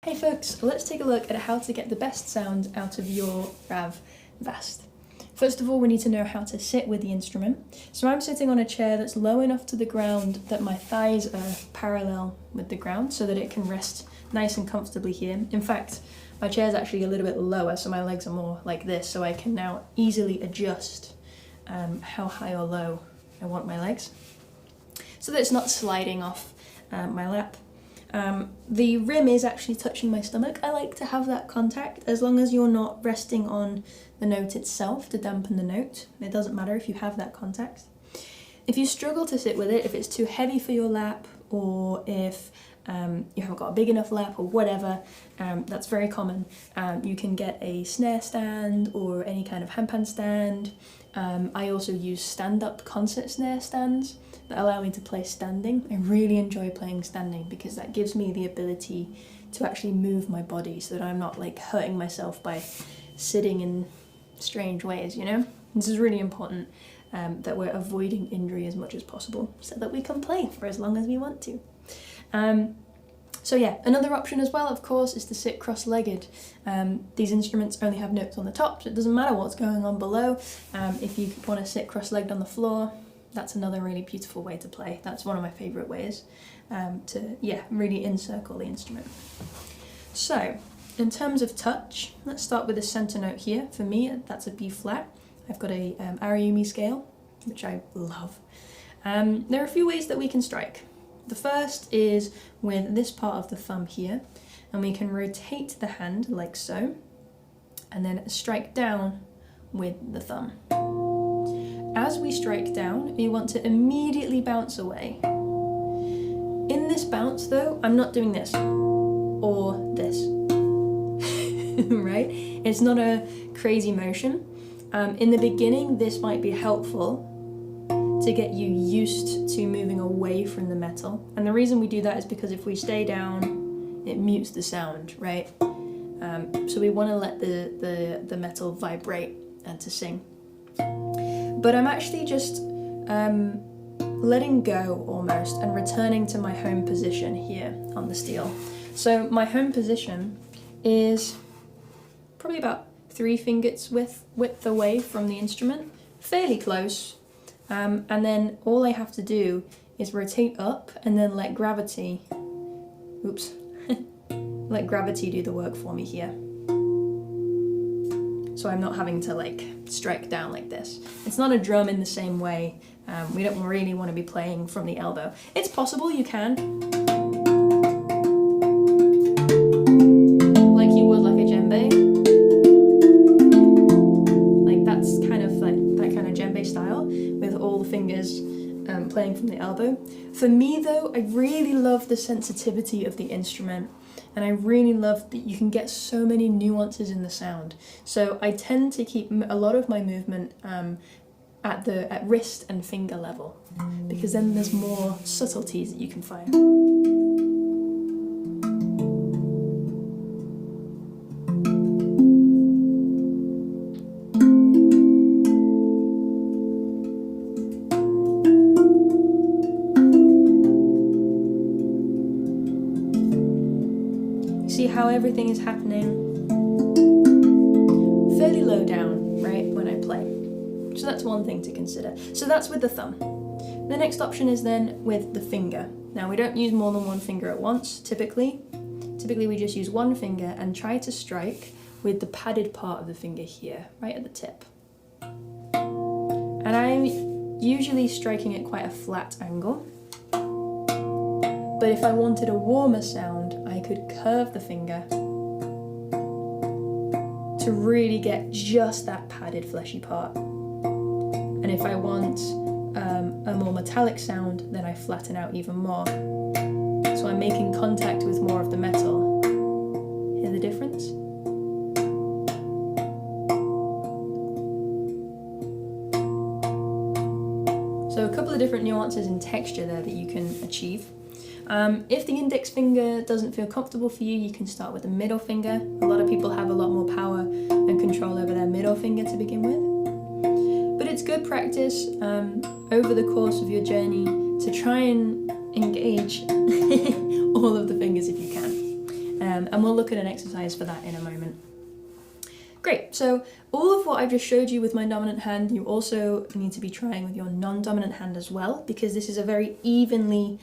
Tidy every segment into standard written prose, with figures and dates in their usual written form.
Hey folks, let's take a look at how to get the best sound out of your RAV Vast. First of all, we need to know how to sit with the instrument. So I'm sitting on a chair that's low enough to the ground that my thighs are parallel with the ground so that it can rest nice and comfortably here. In fact, my chair's actually a little bit lower, so my legs are more like this, so I can now easily adjust how high or low I want my legs, so that it's not sliding off my lap. The rim is actually touching my stomach. I like to have that contact as long as you're not resting on the note itself to dampen the note. It doesn't matter if you have that contact. If you struggle to sit with it, if it's too heavy for your lap, or if you haven't got a big enough lap or whatever, that's very common. You can get a snare stand or any kind of handpan stand. I also use stand-up concert snare stands that allow me to play standing. I really enjoy playing standing because that gives me the ability to actually move my body so that I'm not like hurting myself by sitting in strange ways, you know? This is really important, that we're avoiding injury as much as possible so that we can play for as long as we want to. So yeah, another option as well, of course, is to sit cross-legged. These instruments only have notes on the top, so it doesn't matter what's going on below. If you want to sit cross-legged on the floor, that's another really beautiful way to play. That's one of my favourite ways to, yeah, really encircle the instrument. So, in terms of touch, let's start with the centre note here. For me, that's a B flat. I've got a Ariumi scale, which I love. There are a few ways that we can strike. The first is with this part of the thumb here, and we can rotate the hand like so, and then strike down with the thumb. As we strike down, we want to immediately bounce away. In this bounce though, I'm not doing this, or this, right? It's not a crazy motion. In the beginning, this might be helpful to get you used to moving away from the metal. And the reason we do that is because if we stay down, it mutes the sound, right? So we want to let the metal vibrate and to sing. But I'm actually just letting go almost and returning to my home position here on the steel. So my home position is probably about 3 fingers width away from the instrument, fairly close. And then all I have to do is rotate up and then let gravity, let gravity do the work for me here. So I'm not having to like strike down like this. It's not a drum in the same way. We don't really want to be playing from the elbow. It's possible you can, like you would like a djembe. Like that's kind of like that kind of djembe style with all the fingers playing from the elbow. For me though, I really love the sensitivity of the instrument. And I really love that you can get so many nuances in the sound. So I tend to keep a lot of my movement at wrist and finger level, because then there's more subtleties that you can find. See how everything is happening fairly low down, right, when I play. So that's one thing to consider. So that's with the thumb. The next option is then with the finger. Now we don't use more than one finger at once, typically. Typically we just use one finger and try to strike with the padded part of the finger here, right at the tip. And I'm usually striking at quite a flat angle. But if I wanted a warmer sound, I could curve the finger to really get just that padded fleshy part. And if I want a more metallic sound, then I flatten out even more. So I'm making contact with more of the metal. Hear the difference? So a couple of different nuances in texture there that you can achieve. If the index finger doesn't feel comfortable for you, you can start with the middle finger. A lot of people have a lot more power and control over their middle finger to begin with. But it's good practice over the course of your journey to try and engage all of the fingers if you can. And we'll look at an exercise for that in a moment. Great, so all of what I've just showed you with my dominant hand, you also need to be trying with your non-dominant hand as well, because this is a very evenly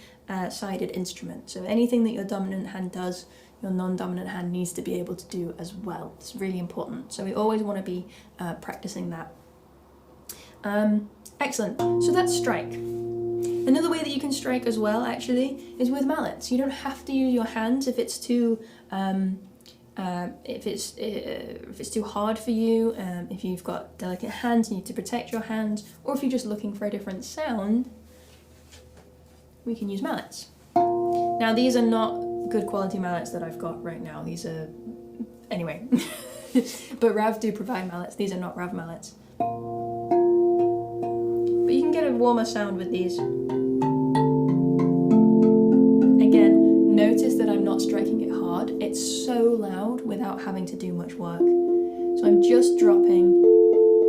sided instrument. So anything that your dominant hand does, your non-dominant hand needs to be able to do as well. It's really important. So we always want to be practicing that. Excellent, so that's strike. Another way that you can strike as well, actually, is with mallets. You don't have to use your hands if it's too if it's too hard for you, if you've got delicate hands and you need to protect your hands, or if you're just looking for a different sound, we can use mallets. Now these are not good quality mallets that I've got right now. These are, anyway, but RAV do provide mallets. These are not RAV mallets. But you can get a warmer sound with these. Again, notice that I'm not striking it hard. It's so loud without having to do much work. So I'm just dropping,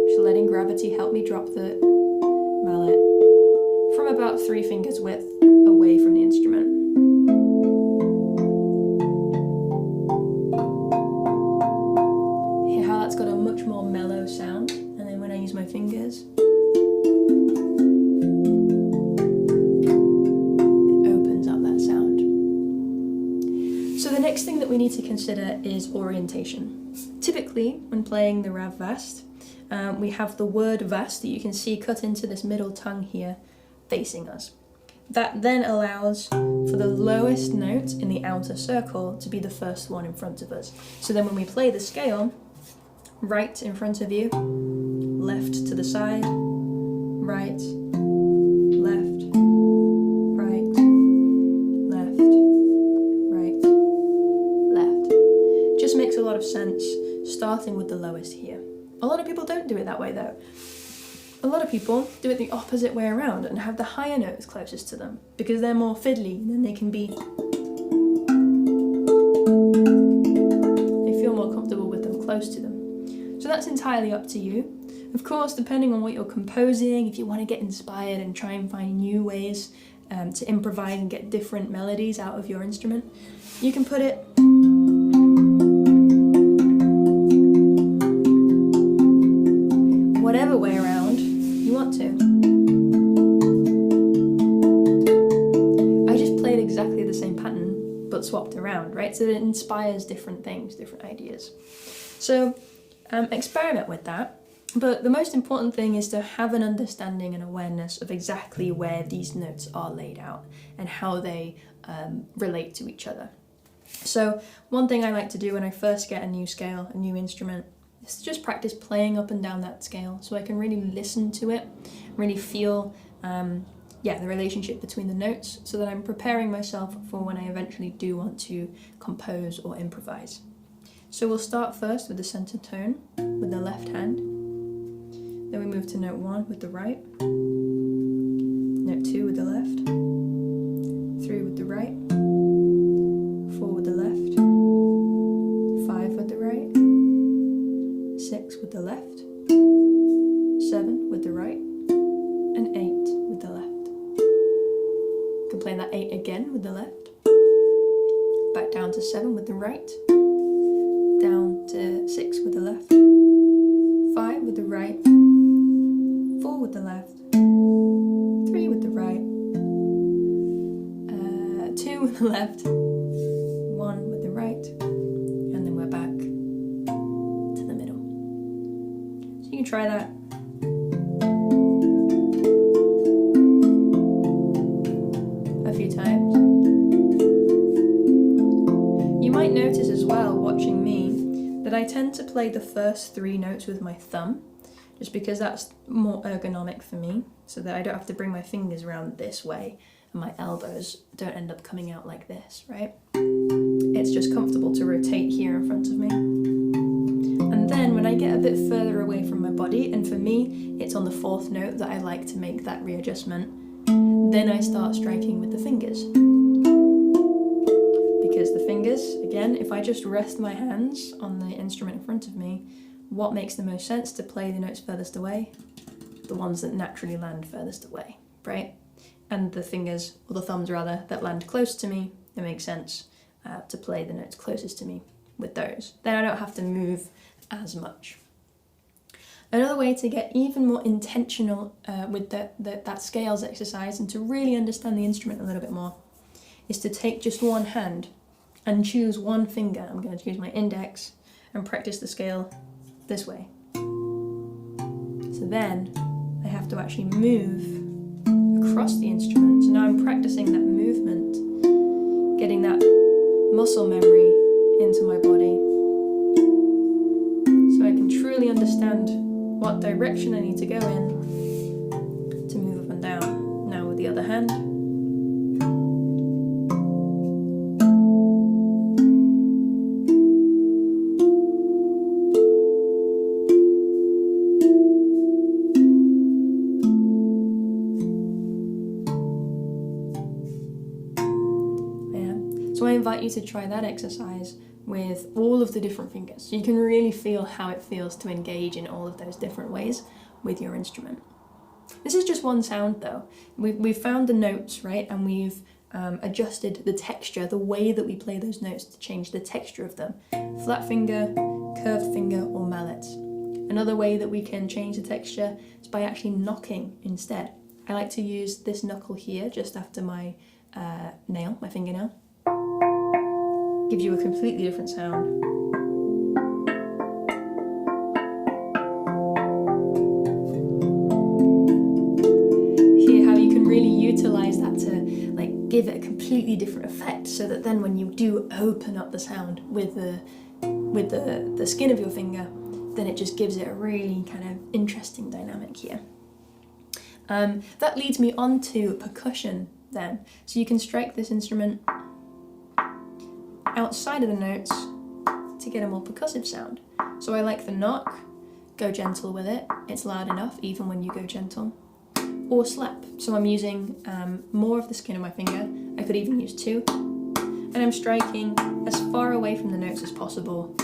just letting gravity help me drop the mallet from about 3 fingers width away from the instrument. Hear how that's got a much more mellow sound, and then when I use my fingers, next thing that we need to consider is orientation. Typically, when playing the RAV Vast, we have the word Vast that you can see cut into this middle tongue here, facing us. That then allows for the lowest note in the outer circle to be the first one in front of us. So then when we play the scale, right in front of you, left to the side, right, left, right, left, right, left. Just makes a lot of sense, starting with the lowest here. A lot of people don't do it that way though. A lot of people do it the opposite way around and have the higher notes closest to them because they're more fiddly and they can be. They feel more comfortable with them close to them. So that's entirely up to you. Of course, depending on what you're composing, if you want to get inspired and try and find new ways to improvise and get different melodies out of your instrument, you can put it whatever way around you want to. I just played exactly the same pattern but swapped around, right? So it inspires different things, different ideas. So experiment with that. But the most important thing is to have an understanding and awareness of exactly where these notes are laid out and how they relate to each other. So one thing I like to do when I first get a new scale, a new instrument, is to just practice playing up and down that scale so I can really listen to it, really feel the relationship between the notes so that I'm preparing myself for when I eventually do want to compose or improvise. So we'll start first with the center tone with the left hand. Then we move to note 1 with the right, note 2 with the left, 3 with the right, 4 with the left, 5 with the right, 6 with the left, 7 with the right, and 8 with the left. You can play that 8 again with the left, back down to 7 with the right, down to 6 with the left, 5 with the right, 4 with the left, 3 with the right, 2 with the left, 1 with the right, and then we're back to the middle. So you can try that. A few times. You might notice as well, watching me, that I tend to play the first 3 notes with my thumb, just because that's more ergonomic for me, so that I don't have to bring my fingers around this way and my elbows don't end up coming out like this, right? It's just comfortable to rotate here in front of me. And then when I get a bit further away from my body, and for me, it's on the 4th note that I like to make that readjustment, then I start striking with the fingers. Because the fingers, again, if I just rest my hands on the instrument in front of me, what makes the most sense to play the notes furthest away? The ones that naturally land furthest away, right? And the fingers, or the thumbs rather, that land close to me, it makes sense to play the notes closest to me with those. Then I don't have to move as much. Another way to get even more intentional with that scales exercise and to really understand the instrument a little bit more is to take just one hand and choose one finger. I'm going to use my index and practice the scale this way. So then I have to actually move across the instrument. So now I'm practicing that movement, getting that muscle memory into my body so I can truly understand what direction I need to go in to move up and down. Now with the other hand. So I invite you to try that exercise with all of the different fingers. So you can really feel how it feels to engage in all of those different ways with your instrument. This is just one sound though. We've found the notes, right? And we've adjusted the texture, the way that we play those notes to change the texture of them. Flat finger, curved finger, or mallets. Another way that we can change the texture is by actually knocking instead. I like to use this knuckle here just after my nail, my fingernail. Gives you a completely different sound. Hear how you can really utilize that to like give it a completely different effect, so that then when you do open up the sound with the skin of your finger, then it just gives it a really kind of interesting dynamic here. That leads me on to percussion then. So you can strike this instrument outside of the notes to get a more percussive sound. So I like the knock, go gentle with it, it's loud enough even when you go gentle. Or slap, so I'm using more of the skin of my finger, I could even use two, and I'm striking as far away from the notes as possible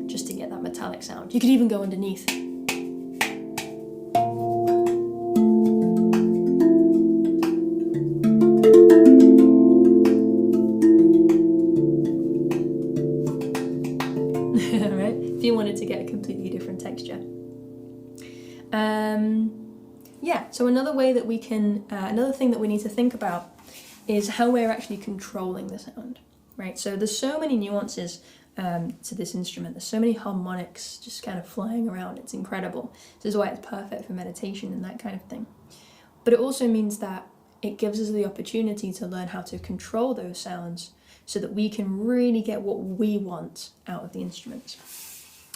just to get that metallic sound. You could even go underneath. You wanted to get a completely different texture. Yeah, so another way that we can, another thing that we need to think about is how we're actually controlling the sound, right? So there's so many nuances to this instrument. There's so many harmonics just kind of flying around. It's incredible. This is why it's perfect for meditation and that kind of thing. But it also means that it gives us the opportunity to learn how to control those sounds so that we can really get what we want out of the instruments.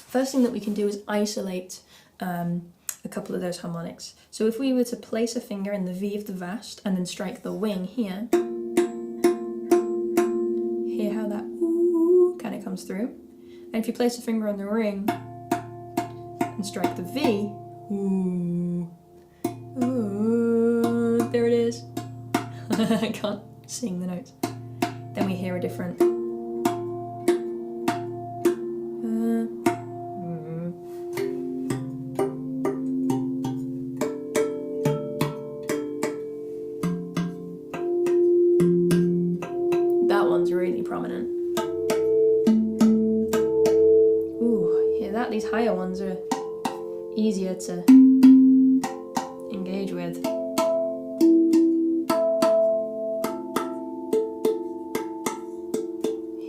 First thing that we can do is isolate a couple of those harmonics. So if we were to place a finger in the V of the Vast and then strike the wing here, hear how that ooh kind of comes through. And if you place a finger on the ring and strike the V, ooh, ooh, there it is. I can't sing the notes. Then we hear a different that one's really prominent. Ooh, hear that? These higher ones are easier to engage with.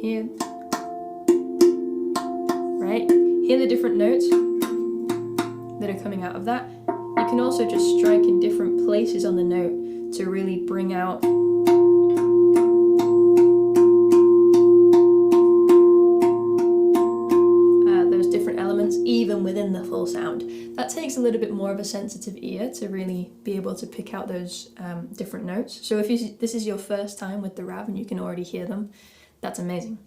Here, right? Hear the different notes that are coming out of that. You can also just strike in different places on the note to really bring out those different elements even within the full sound. That takes a little bit more of a sensitive ear to really be able to pick out those different notes. So if this is your first time with the RAV and you can already hear them, that's amazing.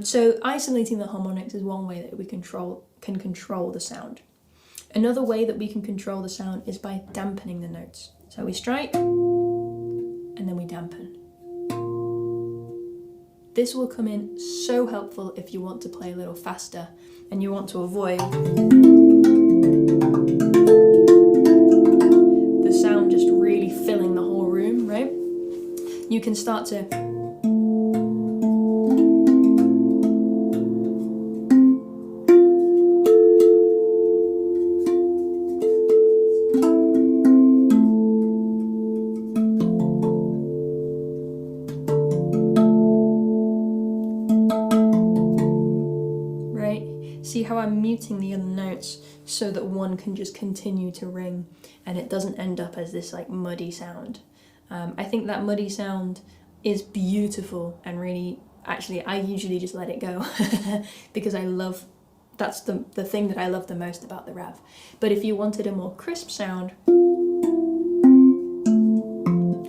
So isolating the harmonics is one way that we can control the sound. Another way that we can control the sound is by dampening the notes. So we strike and then we dampen. This will come in so helpful if you want to play a little faster and you want to avoid the sound just really filling the whole room, right? You can start to See how I'm muting the other notes so that one can just continue to ring and it doesn't end up as this like muddy sound. I think that muddy sound is beautiful and really, actually I usually just let it go because that's the thing that I love the most about the RAV. But if you wanted a more crisp sound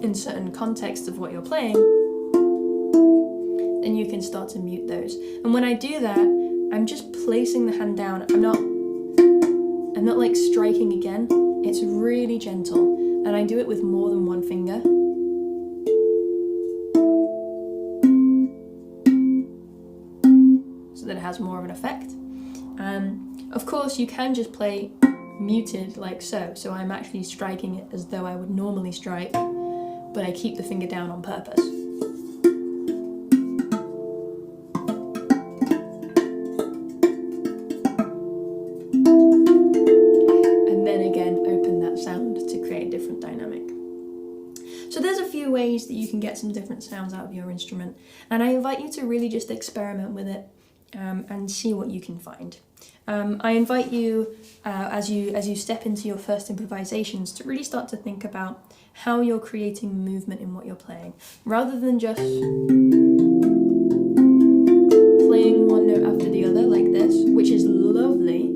in certain contexts of what you're playing, then you can start to mute those. And when I do that, I'm just placing the hand down. I'm not like striking again. It's really gentle, and I do it with more than one finger. So that it has more of an effect. Of course, you can just play muted like so. So I'm actually striking it as though I would normally strike, but I keep the finger down on purpose. And then again, open that sound to create a different dynamic. So there's a few ways that you can get some different sounds out of your instrument, and I invite you to really just experiment with it and see what you can find. I invite you, as you step into your first improvisations, to really start to think about how you're creating movement in what you're playing, rather than just playing one note after the other like this, which is lovely,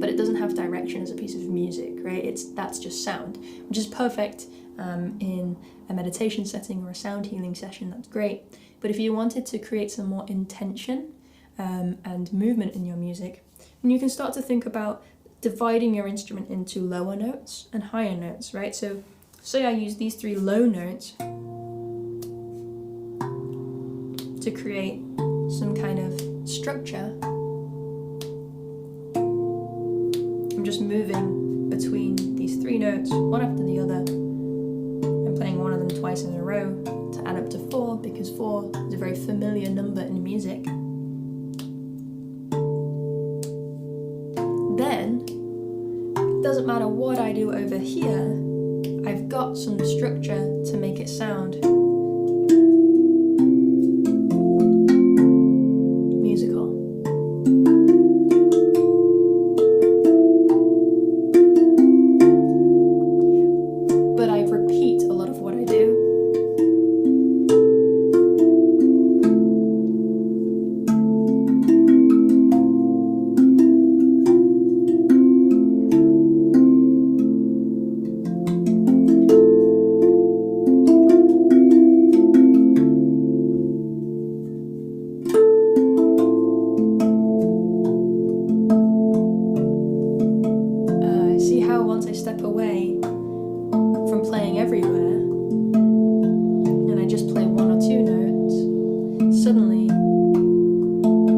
but it doesn't have direction as a piece of music, right? That's just sound, which is perfect in a meditation setting or a sound healing session. That's great. But if you wanted to create some more intention and movement in your music, and you can start to think about dividing your instrument into lower notes and higher notes, right? So say I use these 3 low notes to create some kind of structure. I'm just moving between these 3 notes, one after the other. I'm playing one of them twice in a row to add up to 4, because 4 is a very familiar number in music. Then, it doesn't matter what I do over here, I've got some structure to make it sound musical. But I repeat a lot of what I do. Once I step away from playing everywhere and I just play 1 or 2 notes, suddenly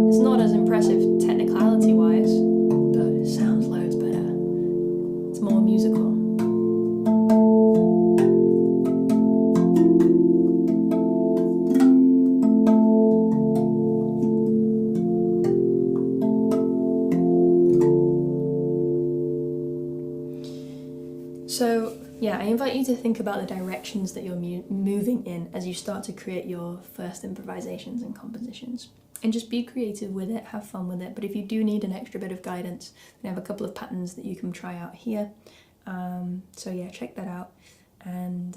it's not as impressive technicality wise, but it sounds loads better. It's more musical. So yeah, I invite you to think about the directions that you're moving in as you start to create your first improvisations and compositions. And just be creative with it, have fun with it. But if you do need an extra bit of guidance, then I have a couple of patterns that you can try out here. So yeah, check that out. And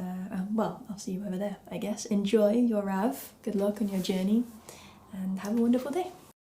well, I'll see you over there, I guess. Enjoy your RAV, good luck on your journey, and have a wonderful day.